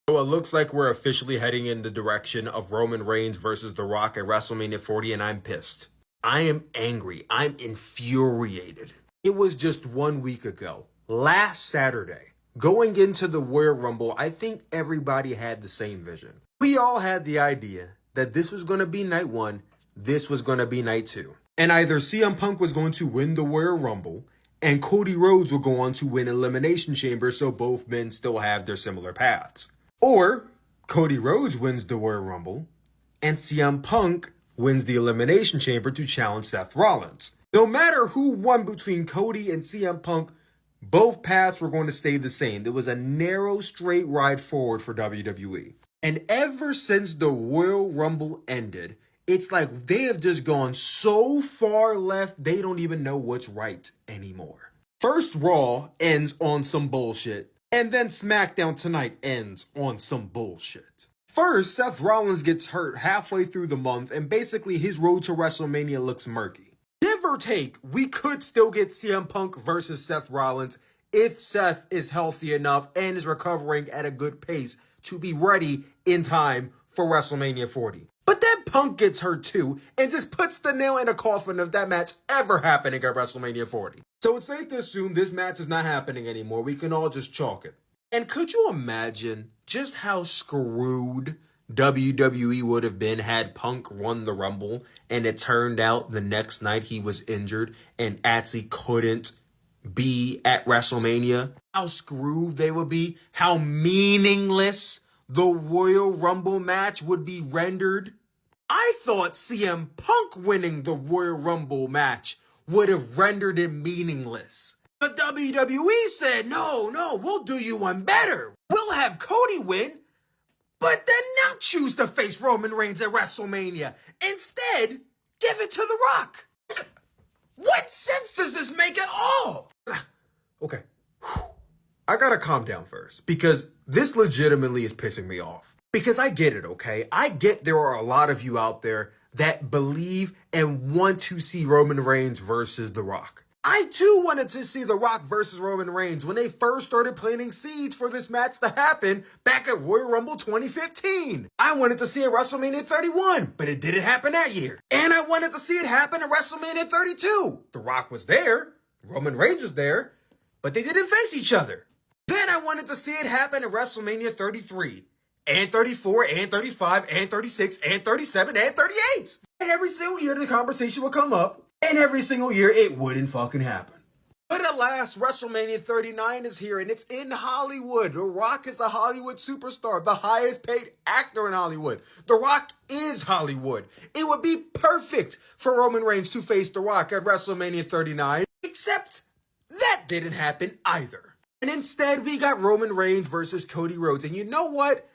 So it looks like we're officially heading in the direction of Roman Reigns versus The Rock at WrestleMania 40, and I'm pissed. I am angry. I'm infuriated. It was just 1 week ago, last Saturday, going into the Royal Rumble. I think everybody had the same vision. We all had the idea that this was going to be night one, this was going to be night two. And either CM Punk was going to win the Royal Rumble, and Cody Rhodes will go on to win Elimination Chamber, so both men still have their similar paths. Or Cody Rhodes wins the Royal Rumble, and CM Punk wins the Elimination Chamber to challenge Seth Rollins. No matter who won between Cody and CM Punk, both paths were going to stay the same. There was a narrow, straight ride forward for WWE. And ever since the Royal Rumble ended, it's like they have just gone so far left, they don't even know what's right anymore. First, Raw ends on some bullshit, and then Smackdown tonight ends on some bullshit. First, Seth Rollins gets hurt halfway through the month, and basically his road to WrestleMania looks murky. Give or take, we could still get CM Punk versus Seth Rollins if Seth is healthy enough and is recovering at a good pace to be ready in time for WrestleMania 40. But then Punk gets hurt too, and just puts the nail in the coffin of that match ever happening at WrestleMania 40. So it's safe to assume this match is not happening anymore. We can all just chalk it. And could you imagine just how screwed WWE would have been had Punk won the Rumble, and it turned out the next night he was injured and actually couldn't be at WrestleMania? How screwed they would be, how meaningless the Royal Rumble match would be rendered. I thought CM Punk winning the Royal Rumble match would have rendered it meaningless. But WWE said, no, we'll do you one better. We'll have Cody win, but then not choose to face Roman Reigns at WrestleMania. Instead, give it to The Rock. What sense does this make at all? Okay. I gotta calm down first, because this legitimately is pissing me off. Because I get it, okay? I get there are a lot of you out there that believe and want to see Roman Reigns versus The Rock. I too wanted to see The Rock versus Roman Reigns when they first started planting seeds for this match to happen back at Royal Rumble 2015. I wanted to see it at WrestleMania 31, but it didn't happen that year. And I wanted to see it happen at WrestleMania 32. The Rock was there, Roman Reigns was there, but they didn't face each other. Then I wanted to see it happen at WrestleMania 33, and 34, and 35, and 36, and 37, and 38. And every single year the conversation would come up, and every single year it wouldn't fucking happen. But alas, WrestleMania 39 is here, and it's in Hollywood. The Rock is a Hollywood superstar, the highest paid actor in Hollywood. The Rock is Hollywood. It would be perfect for Roman Reigns to face The Rock at WrestleMania 39, except that didn't happen either. And instead, we got Roman Reigns versus Cody Rhodes. And you know what?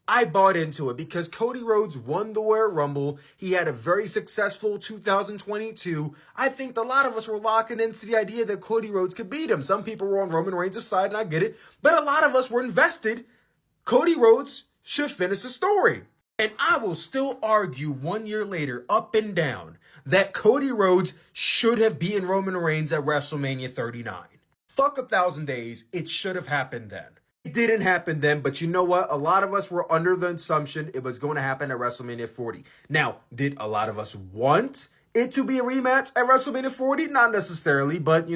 I bought into it because Cody Rhodes won the Royal Rumble. He had a very successful 2022. I think a lot of us were locking into the idea that Cody Rhodes could beat him. Some people were on Roman Reigns' side, and I get it. But a lot of us were invested. Cody Rhodes should finish the story. And I will still argue 1 year later, up and down, that Cody Rhodes should have beaten Roman Reigns at WrestleMania 39. Fuck 1,000 days. It should have happened then. It didn't happen then, but you know what? A lot of us were under the assumption it was going to happen at WrestleMania 40. Now, did a lot of us want it to be a rematch at WrestleMania 40? Not necessarily, but,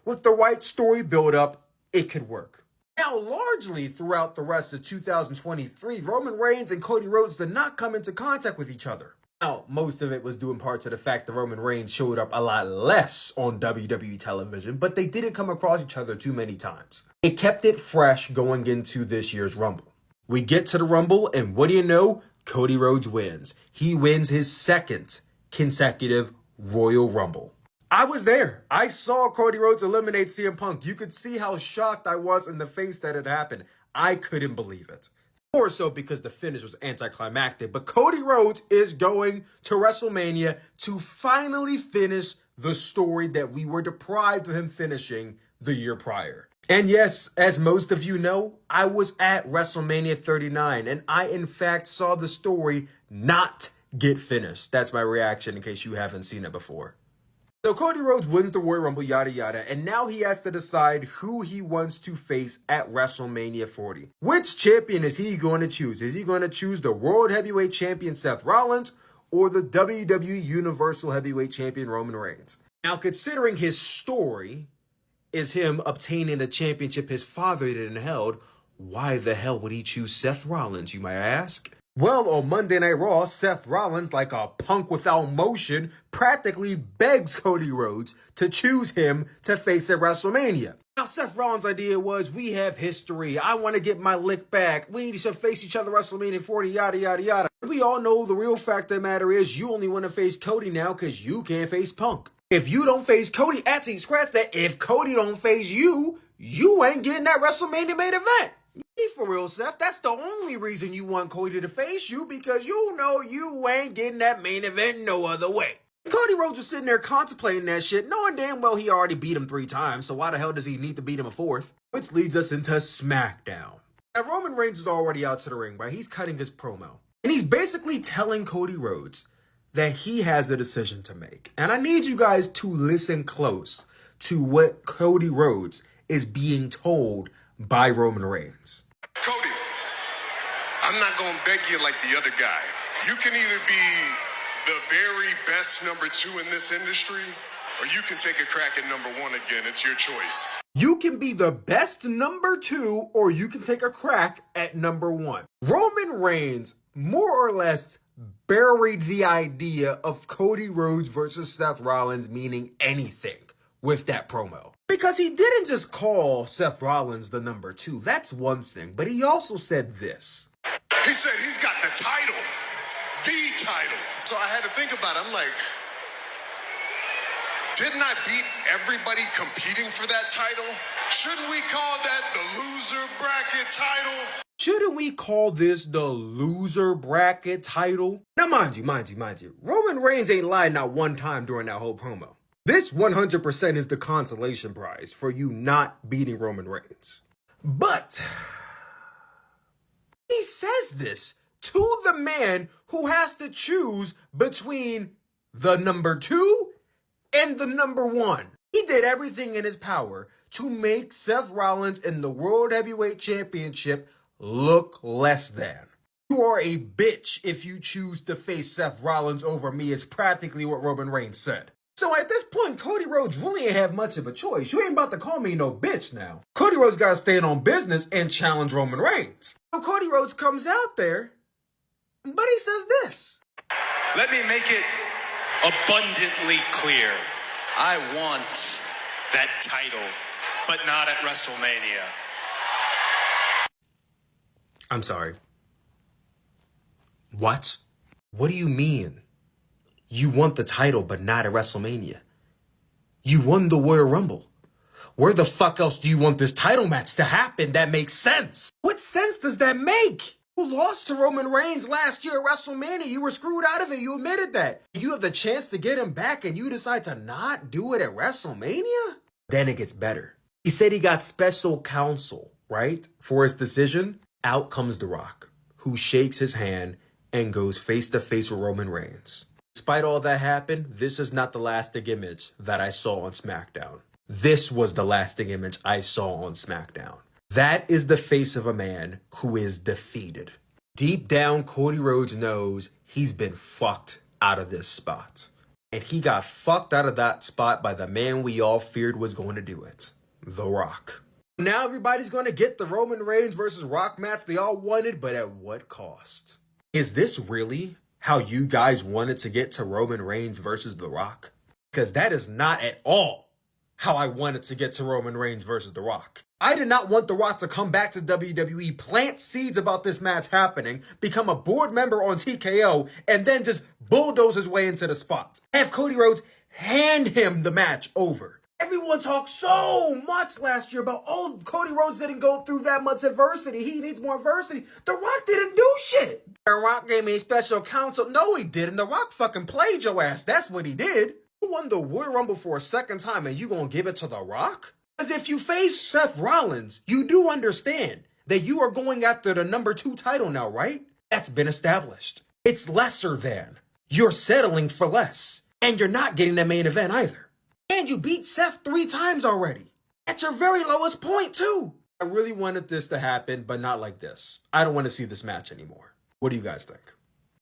with the right story build-up, it could work. Now, largely throughout the rest of 2023, Roman Reigns and Cody Rhodes did not come into contact with each other. Now, most of it was due in part to the fact that Roman Reigns showed up a lot less on WWE television, but they didn't come across each other too many times. It kept it fresh going into this year's Rumble. We get to the Rumble, and what do you know? Cody Rhodes wins. He wins his second consecutive Royal Rumble. I was there. I saw Cody Rhodes eliminate CM Punk. You could see how shocked I was in the face that it happened. I couldn't believe it. More so because the finish was anticlimactic. But Cody Rhodes is going to WrestleMania to finally finish the story that we were deprived of him finishing the year prior. And yes, as most of you know, I was at WrestleMania 39, and I in fact saw the story not get finished. That's my reaction in case you haven't seen it before. So Cody Rhodes wins the Royal Rumble, yada yada, and now he has to decide who he wants to face at WrestleMania 40. Which champion is he going to choose? Is he going to choose the World Heavyweight Champion Seth Rollins or the WWE Universal Heavyweight Champion Roman Reigns? Now, considering his story is him obtaining a championship his father didn't held, why the hell would he choose Seth Rollins, you might ask? Well, on Monday Night Raw, Seth Rollins, like a punk without motion, practically begs Cody Rhodes to choose him to face at WrestleMania. Now, Seth Rollins' idea was, we have history. I want to get my lick back. We need to face each other WrestleMania 40, yada, yada, yada. We all know the real fact of the matter is you only want to face Cody now because you can't face Punk. If you don't face Cody, actually, scratch that. If Cody don't face you, you ain't getting that WrestleMania main event. Be for real, Seth. That's the only reason you want Cody to face you, because you know you ain't getting that main event no other way. Cody Rhodes was sitting there contemplating that shit, knowing damn well he already beat him 3 times, so why the hell does he need to beat him a 4th? Which leads us into Smackdown. Now, Roman Reigns is already out to the ring, right? He's cutting his promo. And he's basically telling Cody Rhodes that he has a decision to make. And I need you guys to listen close to what Cody Rhodes is being told by Roman Reigns. Cody, I'm not going to beg you like the other guy. You can either be the very best number 2 in this industry, or you can take a crack at number 1 again. It's your choice. You can be the best number 2, or you can take a crack at number 1. Roman Reigns more or less buried the idea of Cody Rhodes versus Seth Rollins meaning anything with that promo. Because he didn't just call Seth Rollins the number 2. That's one thing. But he also said this. He said he's got the title. The title. So I had to think about it. I'm like, didn't I beat everybody competing for that title? Shouldn't we call that the loser bracket title? Shouldn't we call this the loser bracket title? Now, mind you, Roman Reigns ain't lied not one time during that whole promo. This 100% is the consolation prize for you not beating Roman Reigns. But he says this to the man who has to choose between the number 2 and the number 1. He did everything in his power to make Seth Rollins in the World Heavyweight Championship look less than. You are a bitch if you choose to face Seth Rollins over me, is practically what Roman Reigns said. So at this point, Cody Rhodes really ain't have much of a choice. You ain't about to call me no bitch now. Cody Rhodes got to stand on business and challenge Roman Reigns. So Cody Rhodes comes out there, but he says this. Let me make it abundantly clear. I want that title, but not at WrestleMania. I'm sorry. What? What do you mean? You want the title, but not at WrestleMania? You won the Royal Rumble. Where the fuck else do you want this title match to happen that makes sense? What sense does that make? You lost to Roman Reigns last year at WrestleMania. You were screwed out of it. You admitted that. You have the chance to get him back and you decide to not do it at WrestleMania? Then it gets better. He said he got special counsel, right? For his decision. Out comes The Rock, who shakes his hand and goes face to face with Roman Reigns. Despite all that happened, this is not the lasting image that I saw on Smackdown. This was the lasting image I saw on Smackdown. That is the face of a man who is defeated. Deep down, Cody Rhodes knows he's been fucked out of this spot. And he got fucked out of that spot by the man we all feared was going to do it, The Rock. Now everybody's going to get the Roman Reigns versus Rock match they all wanted, but at what cost? Is this really how you guys wanted to get to Roman Reigns versus The Rock? Because that is not at all how I wanted to get to Roman Reigns versus The Rock. I did not want The Rock to come back to WWE, plant seeds about this match happening, become a board member on TKO, and then just bulldoze his way into the spot. Have Cody Rhodes hand him the match over. Everyone talked so much last year about, oh, Cody Rhodes didn't go through that much adversity. He needs more adversity. The Rock didn't do shit. The Rock gave me special counsel. No, he didn't. The Rock fucking played your ass. That's what he did. You won the Royal Rumble for a second time and you gonna give it to The Rock? Because if you face Seth Rollins, you do understand that you are going after the number 2 title now, right? That's been established. It's lesser than. You're settling for less. And you're not getting the main event either. And you beat Seth 3 times already. At your very lowest point, too. I really wanted this to happen, but not like this. I don't want to see this match anymore. What do you guys think?